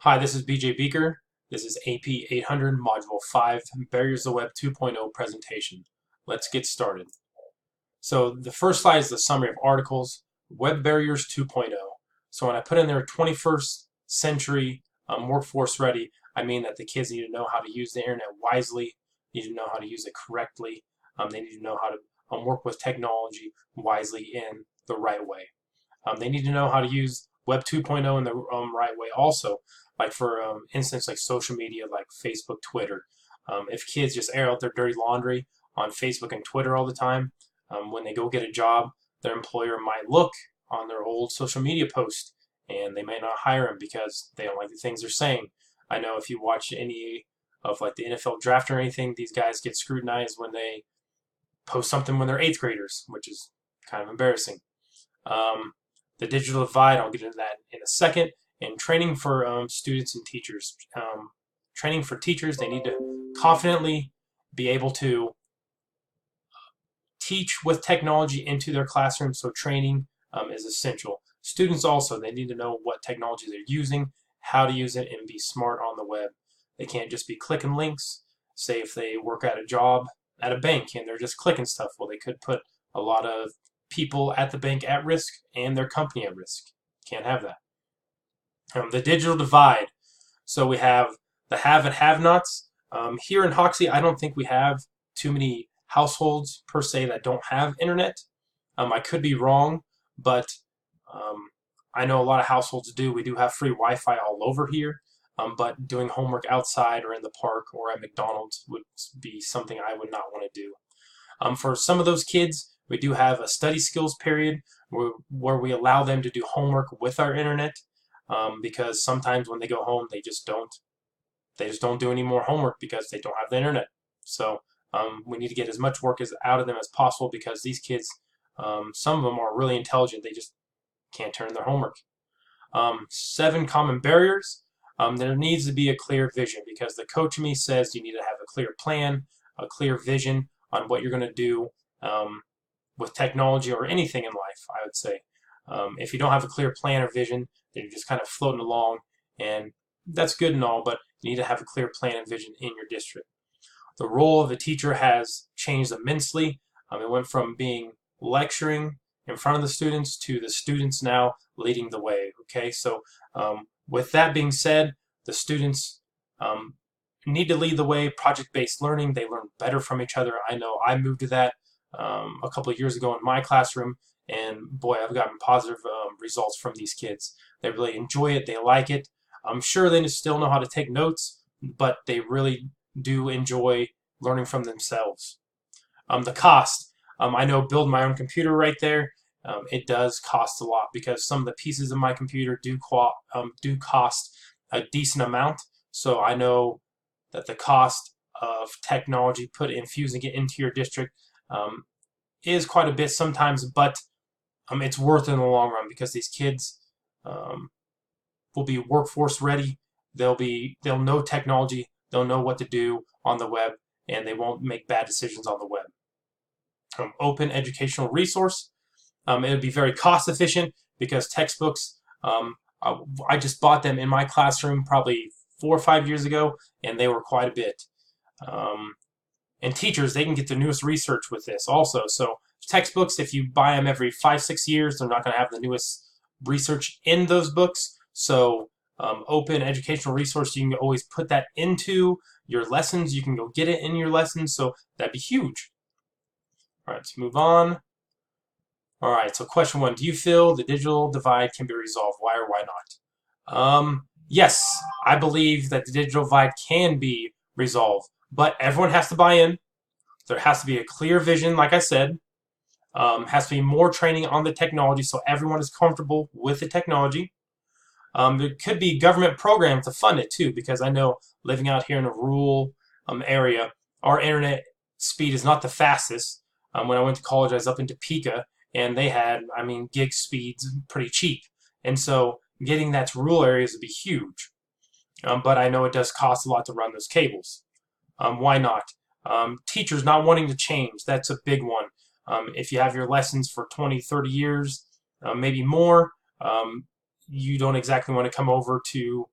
Hi, this is BJ Beaker. This is AP 800 Module 5 Barriers to Web 2.0 presentation. Let's get started. So the first slide is the summary of articles, Web Barriers 2.0. So when I put in there 21st century workforce ready, I mean that the kids need to know how to use the internet wisely, need to know how to use it correctly, they need to know how to work with technology wisely in the right way. They need to know how to use Web 2.0 in the right way also, like for instance, like social media, like Facebook, Twitter. If kids just air out their dirty laundry on Facebook and Twitter all the time, when they go get a job, their employer might look on their old social media post and they may not hire them because they don't like the things they're saying. I know if you watch any of like the NFL draft or anything, these guys get scrutinized when they post something when they're eighth graders, which is kind of embarrassing. Um, the digital divide, I'll get into that in a second. And training for students and teachers. Training for teachers, they need to confidently be able to teach with technology into their classroom, so training is essential. Students also, they need to know what technology they're using, how to use it, and be smart on the web. They can't just be clicking links. Say if they work at a job at a bank and they're just clicking stuff, well, they could put a lot of people at the bank at risk and their company at risk. Can't have that. The digital divide. So we have the have and have-nots. Here in Hoxie, I don't think we have too many households per se that don't have internet. I could be wrong, but I know a lot of households do. We do have free Wi-Fi all over here, but doing homework outside or in the park or at McDonald's would be something I would not want to do. For some of those kids, we do have a study skills period where we allow them to do homework with our internet, because sometimes when they go home, they just don't do any more homework because they don't have the internet. So we need to get as much work out of them as possible because these kids, some of them are really intelligent. They just can't turn their homework. 7 common barriers. There needs to be a clear vision because the coach in me says you need to have a clear plan, a clear vision on what you're going to do with technology or anything in life, I would say. If you don't have a clear plan or vision, then you're just kind of floating along, and that's good and all, but you need to have a clear plan and vision in your district. The role of the teacher has changed immensely. It went from being lecturing in front of the students to the students now leading the way. Okay, so with that being said, the students need to lead the way. Project-based learning, they learn better from each other. I know I moved to that a couple of years ago in my classroom, and boy, I've gotten positive results from these kids. They really enjoy it. They like it. I'm sure they still know how to take notes, but they really do enjoy learning from themselves. The cost. I know build my own computer right there. It does cost a lot because some of the pieces of my computer do cost a decent amount. So I know that the cost of technology, infusing it into your district, is quite a bit sometimes, but it's worth it in the long run because these kids will be workforce ready. They'll know technology. They'll know what to do on the web, and they won't make bad decisions on the web. Open educational resource. It would be very cost efficient because textbooks, I just bought them in my classroom probably 4 or 5 years ago, and they were quite a bit. And teachers, they can get the newest research with this also. So textbooks, if you buy them every 5, 6 years, they're not going to have the newest research in those books. So open educational resource, you can always put that into your lessons. You can go get it in your lessons. So that'd be huge. All right, let's move on. All right, so question 1, do you feel the digital divide can be resolved? Why or why not? Yes, I believe that the digital divide can be resolved, but everyone has to buy in. There has to be a clear vision, like I said. Has to be more training on the technology so everyone is comfortable with the technology. There could be government programs to fund it too, because I know living out here in a rural area, our internet speed is not the fastest. When I went to college, I was up in Topeka, and they had, gig speeds pretty cheap. And so getting that to rural areas would be huge. But I know it does cost a lot to run those cables. Why not? Teachers not wanting to change, that's a big one. If you have your lessons for 20, 30 years, maybe more, you don't exactly want to come over to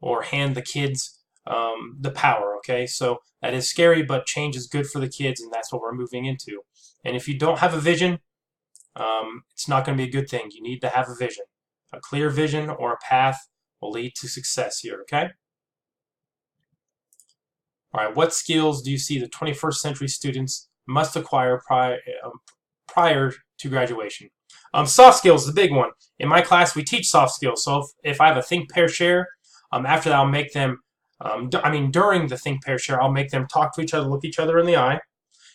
or hand the kids the power, okay? So that is scary, but change is good for the kids, and that's what we're moving into. And if you don't have a vision, it's not going to be a good thing. You need to have a vision. A clear vision or a path will lead to success here, okay? All right, what skills do you see the 21st century students must acquire prior to graduation? Soft skills is the big one. In my class, we teach soft skills. So if I have a think, pair, share, after that, I'll make them, during the think, pair, share, I'll make them talk to each other, look each other in the eye.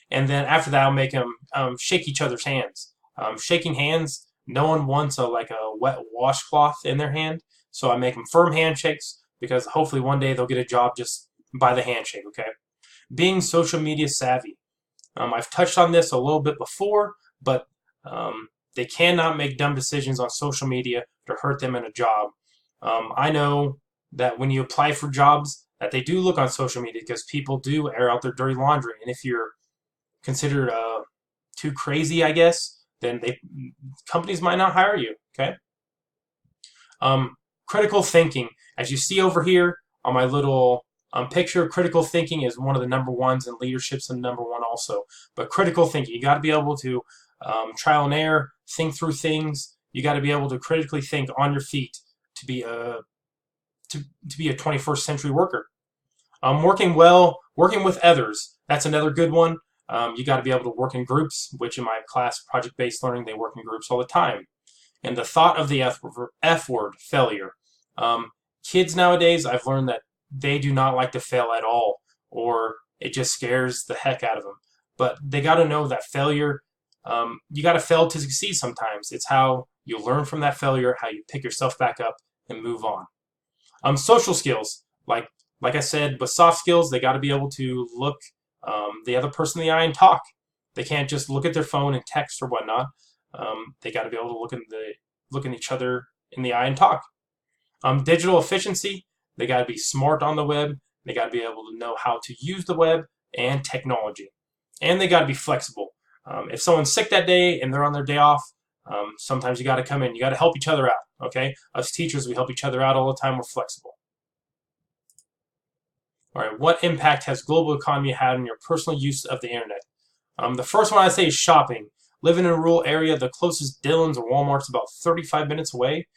And then after that, I'll make them shake each other's hands. Shaking hands, no one wants a wet washcloth in their hand. So I make them firm handshakes because hopefully one day they'll get a job just by the handshake, okay? Being social media savvy. I've touched on this a little bit before, but they cannot make dumb decisions on social media to hurt them in a job. I know that when you apply for jobs, that they do look on social media because people do air out their dirty laundry. And if you're considered too crazy, I guess, then companies might not hire you, okay? Critical thinking. As you see over here on my little picture, critical thinking is one of the number ones, and leadership's the number one also. But critical thinking, you got to be able to trial and error, think through things. You got to be able to critically think on your feet to be a 21st century worker. Working with others. That's another good one. You got to be able to work in groups, which in my class, project-based learning, they work in groups all the time. And the thought of the F word, failure. Kids nowadays, I've learned that they do not like to fail at all, or it just scares the heck out of them. But they got to know that failure, you got to fail to succeed sometimes. It's how you learn from that failure, how you pick yourself back up and move on. Social skills, like I said, but soft skills, they got to be able to look the other person in the eye and talk. They can't just look at their phone and text or whatnot. They got to be able to look at each other in the eye and talk. Digital efficiency, they got to be smart on the web. They got to be able to know how to use the web and technology. And they got to be flexible. If someone's sick that day and they're on their day off, sometimes you got to come in. You got to help each other out, okay? Us teachers, we help each other out all the time. We're flexible. All right, what impact has global economy had on your personal use of the internet? The first one I say is shopping. Living in a rural area, the closest Dillons or Walmart's about 35 minutes away.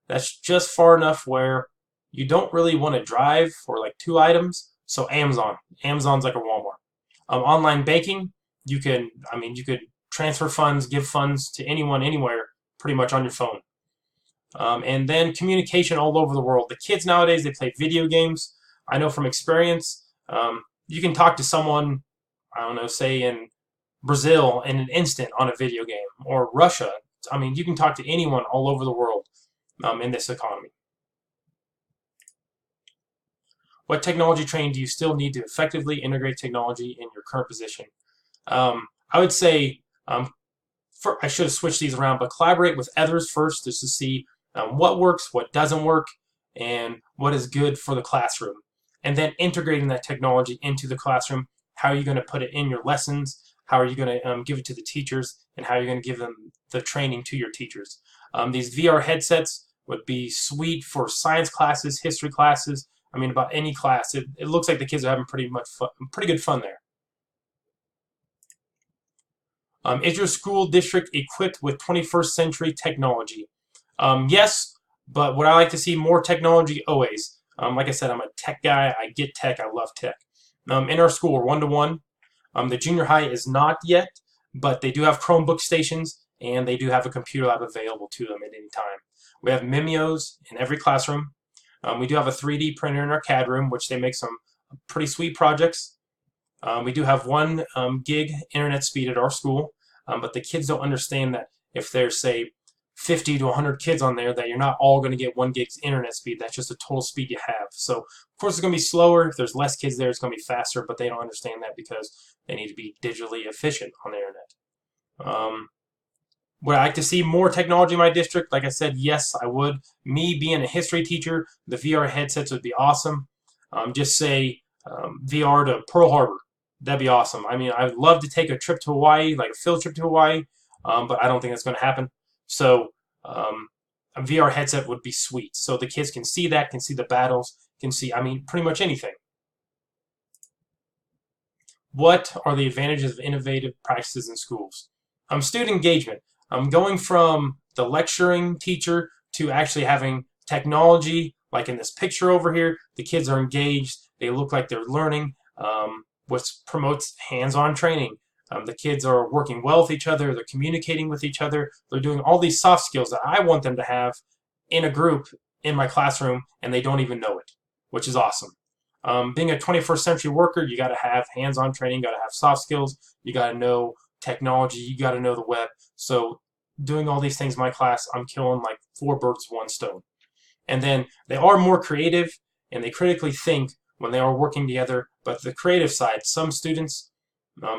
That's just far enough where you don't really want to drive for like 2 items. So Amazon's like a Walmart. Online banking, you could transfer funds, give funds to anyone, anywhere, pretty much on your phone. And then communication all over the world. The kids nowadays, they play video games. I know from experience, you can talk to someone, I don't know, say in Brazil in an instant on a video game, or Russia. You can talk to anyone all over the world in this economy. What technology training do you still need to effectively integrate technology in your current position? I would say, I should have switched these around, but collaborate with others first just to see what works, what doesn't work, and what is good for the classroom. And then integrating that technology into the classroom. How are you going to put it in your lessons? How are you going to give it to the teachers? And how are you going to give them the training to your teachers? These VR headsets would be sweet for science classes, history classes. About any class. It looks like the kids are having pretty good fun there. Is your school district equipped with 21st century technology? Yes, but would I like to see more technology? Always. Like I said, I'm a tech guy. I get tech. I love tech. In our school, we're 1-to-1. The junior high is not yet, but they do have Chromebook stations, and they do have a computer lab available to them at any time. We have Mimios in every classroom. We do have a 3D printer in our CAD room, which they make some pretty sweet projects. We do have 1 gig internet speed at our school, but the kids don't understand that if there's, say, 50 to 100 kids on there, that you're not all going to get 1 gig internet speed. That's just the total speed you have. So, of course, it's going to be slower. If there's less kids there, it's going to be faster, but they don't understand that because they need to be digitally efficient on the internet. Would I like to see more technology in my district? Like I said, yes, I would. Me being a history teacher, the VR headsets would be awesome. Just say VR to Pearl Harbor. That'd be awesome. I'd love to take a trip to Hawaii, like a field trip to Hawaii, but I don't think that's going to happen. So a VR headset would be sweet. So the kids can see that, can see the battles, can see, I mean, pretty much anything. What are the advantages of innovative practices in schools? Student engagement. Going from the lecturing teacher to actually having technology, like in this picture over here, the kids are engaged, they look like they're learning, which promotes hands-on training. The kids are working well with each other, they're communicating with each other, they're doing all these soft skills that I want them to have in a group in my classroom, and they don't even know it, which is awesome. Being a 21st century worker, you got to have hands-on training, got to have soft skills, you got to know technology, you got to know the web. So doing all these things in my class, I'm killing like 4 birds with 1 stone. And then they are more creative and they critically think when they are working together. But the creative side, some students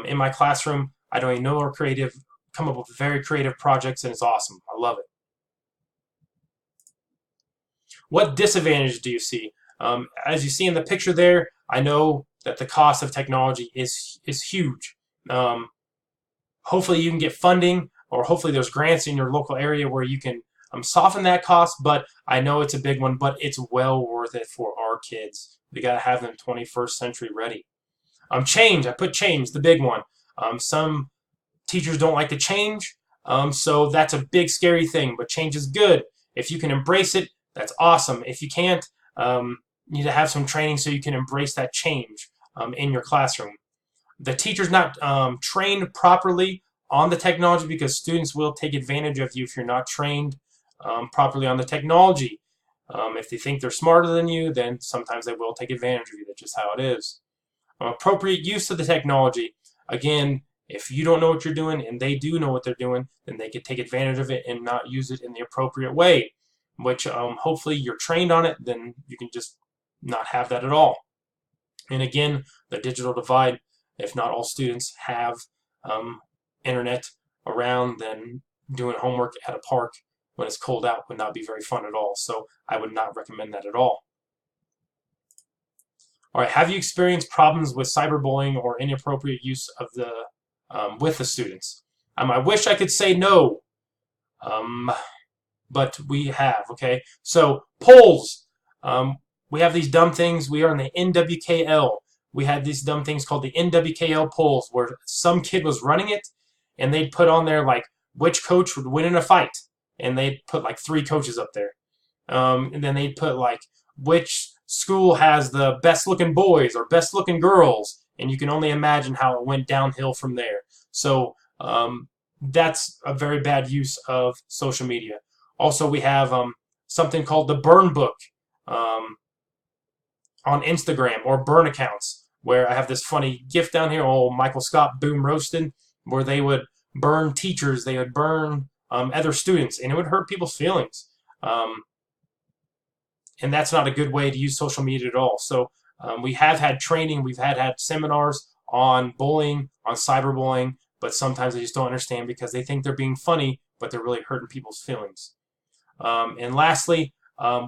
in my classroom, I don't even know are creative, come up with very creative projects, and it's awesome. I love it. What disadvantage do you see? As you see in the picture there, I know that the cost of technology is huge. Hopefully you can get funding, or hopefully there's grants in your local area where you can soften that cost, but I know it's a big one, but it's well worth it for our kids. We got to have them 21st century ready. Change, I put change, the big one. Some teachers don't like to change, so that's a big scary thing, but change is good. If you can embrace it, that's awesome. If you can't, you need to have some training so you can embrace that change in your classroom. The teacher's not trained properly on the technology, because students will take advantage of you if you're not trained properly on the technology. If they think they're smarter than you, then sometimes they will take advantage of you. That's just how it is. Appropriate use of the technology. Again, if you don't know what you're doing and they do know what they're doing, then they could take advantage of it and not use it in the appropriate way, which hopefully you're trained on it, then you can just not have that at all. And again, the digital divide, if not all students have internet around, then doing homework at a park when it's cold out would not be very fun at all. So I would not recommend that at all. All right, have you experienced problems with cyberbullying or inappropriate use of the with the students? I wish I could say no, but we have. Okay, so polls. We have these dumb things. We are in the NWKL. We had these dumb things called the NWKL polls, where some kid was running it, and they'd put on there like which coach would win in a fight, and they'd put like 3 coaches up there, and then they'd put like which school has the best looking boys or best looking girls, and you can only imagine how it went downhill from there. So that's a very bad use of social media. Also, we have something called the burn book on Instagram, or burn accounts, where I have this funny GIF down here, Michael Scott boom roasted, where they would burn teachers, they would burn other students, and it would hurt people's feelings. And that's not a good way to use social media at all. So we have had training, we've had seminars on bullying, on cyberbullying, but sometimes they just don't understand because they think they're being funny, but they're really hurting people's feelings. And lastly,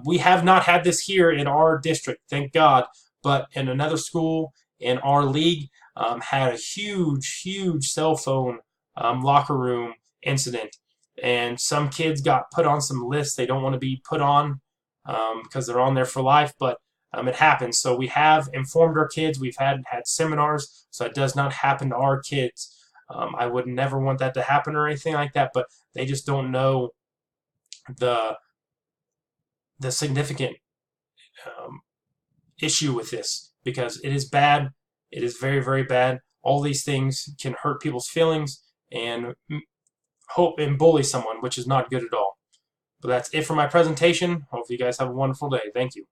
we have not had this here in our district, thank God, but in another school in our league had a huge cell phone locker room incident. And some kids got put on some lists they don't want to be put on because they're on there for life, but it happens. So we have informed our kids, we've had seminars, so it does not happen to our kids. I would never want that to happen or anything like that, but they just don't know the significant issue with this, because it is bad. It is very bad. All these things can hurt people's feelings and bully someone, which is not good at all. But that's it for my presentation. Hopefully you guys have a wonderful day. Thank you.